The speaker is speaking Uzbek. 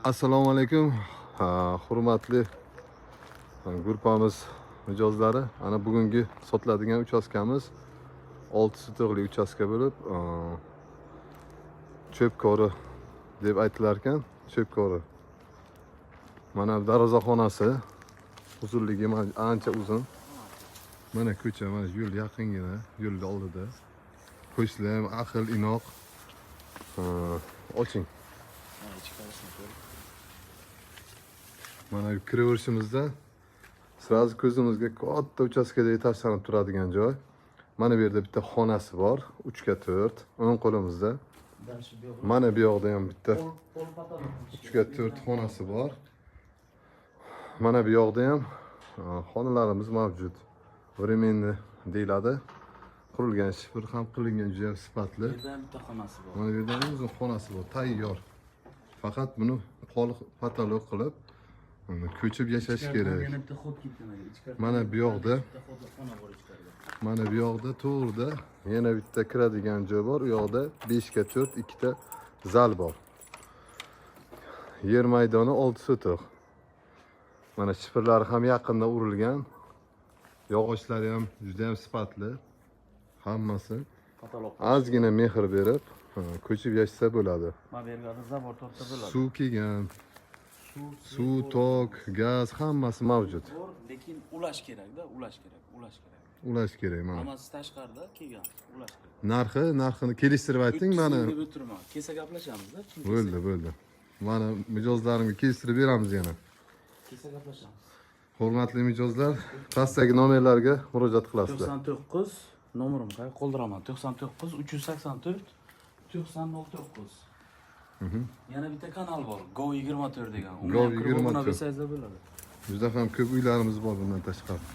Assalomu alaykum. Hurmatli guruhimiz mijozlari. Ana bugungi sotiladigan uchastkamiz 6 sotixli uchastka bo'lib, cho'pkori deb aytilar ekan. Cho'pkori. Mana darvozaxonasi uzunligi ancha uzun. Mana ko'cha, mana yo'l yaqingina, yo'lning oldida. Qo'shlar ham ahil, inoq. Oching. Mana kiraverishimizda sразу ko'zimizga katta uchastkadagi tashlanib turadigan joy. Mana bu yerda bitta xonasi bor, 3x4, o'ng qo'limizda. Mana bu yoqda ham bitta 3x4 xonasi bor. Mana bu yoqda ham xonalarimiz mavjud. Временный deyiladi. Qurilgan shifr ham qilingan, juda ham sifatli. Mana bu yerda ham uzun xonasi bor, tayyor. Faqat buni patolog qilib ko'chib yashash kerak. Mana bu yoqda to'g'rida yana bitta kiradigan joy bor. U yoqda 5x4 ikkita zal bor. Yer maydoni 6 sotiq. Mana shifrlari ham yaqinda urilgan. Yog'ochlari ham juda ham sifatli. Hammasi ozgina mehr berib ko'chib yashasa bo'ladi. Mana bu yerga zavor tortsa bo'ladi. Suv kelgan. Suv, tok, gaz hammasi mavjud. Lekin ulash kerak-da, ulash kerak. Ulash kerak mana. Hammasi tashqarida kelgan, ulash kerak. Narxini kelishtirib ayting mana. Deb o'tirma. Kelsa gaplashamiz-da. Bo'ldi. Mana mijozlarimga kelishtirib beramiz yana. Kelsa gaplashamiz. Hurmatli mijozlar, pastdagi nomerlarga murojaat qilasizlar. 99 nomerim qoldiraman. 99 384 9009. Yana bitta kanal bor, Go 24 degan. Go 24. Buni bilsangizlar bo'ladi. Juda ham ko'p uylarimiz bor bundan tashqari.